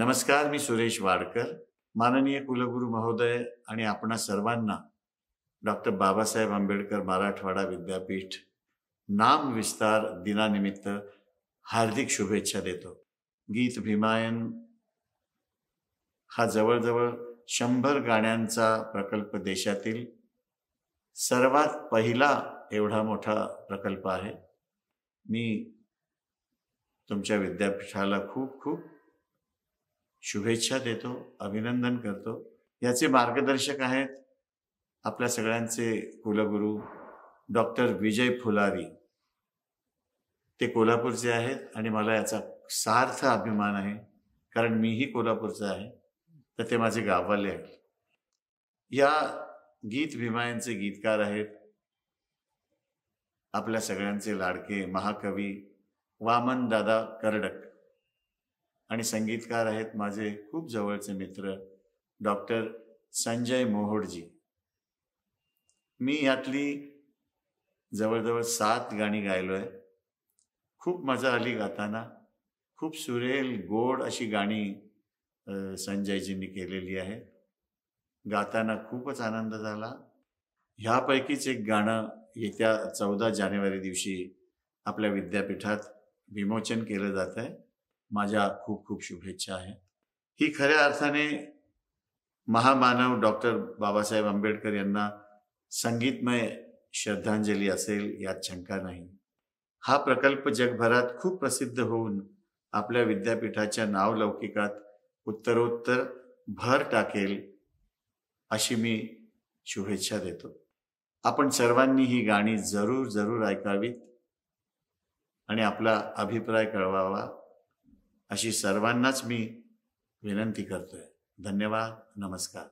नमस्कार, मी सुरेश वाडकर. माननीय कुलगुरू महोदय आणि आपणा सर्वांना डॉक्टर बाबासाहेब आंबेडकर मराठवाडा विद्यापीठ नाम विस्तार दिनानिमित्त हार्दिक शुभेच्छा देतो. गीत भीमायन हा जवळजवळ 100 गाण्यांचा प्रकल्प देशातील सर्वात पहिला एवढा मोठा प्रकल्प आहे. मी तुमच्या विद्यापीठाला खूप खूप शुभेच्छा देतो, अभिनंदन करतो. याचे मार्गदर्शक आहेत आपल्या सगळ्यांचे कुलगुरू डॉक्टर विजय फुलारी. ते कोल्हापूरचे आहेत आणि मला याचा सार्थ अभिमान आहे, कारण मीही कोल्हापूरचा आहे, तर ते माझे गाववाले आहेत. या गीत भीमायनचे गीतकार आहेत आपल्या सगळ्यांचे लाडके महाकवी वामन दादा कर्डक आणि संगीतकार आहेत माझे खूप जवळचे मित्र डॉक्टर संजय मोहोडजी. मी यातली जवळजवळ 7 गाणी गायलोय. खूप मजा आली गाताना. खूप सुरेल गोड अशी गाणी संजयजींनी केलेली आहेत. गाताना खूपच आनंद झाला. ह्यापैकीच एक गाणं येत्या 14 जानेवारी दिवशी आपल्या विद्यापीठात विमोचन केलं जात आहे. माझ्या खूप खूप शुभेच्छा आहेत. ही खऱ्या अर्थाने महामानव डॉक्टर बाबासाहेब आंबेडकर यांना संगीतमय श्रद्धांजली असेल यात शंका नाही. हा प्रकल्प जगभरात खूप प्रसिद्ध होऊन आपल्या विद्यापीठाच्या नावलौकिकात उत्तरोत्तर भर टाकेल अशी मी शुभेच्छा देतो. आपण सर्वांनी ही गाणी जरूर जरूर ऐकावीत आणि आपला अभिप्राय कळवावा अशी सर्वांनाच मी विनंती करतोय. धन्यवाद. नमस्कार.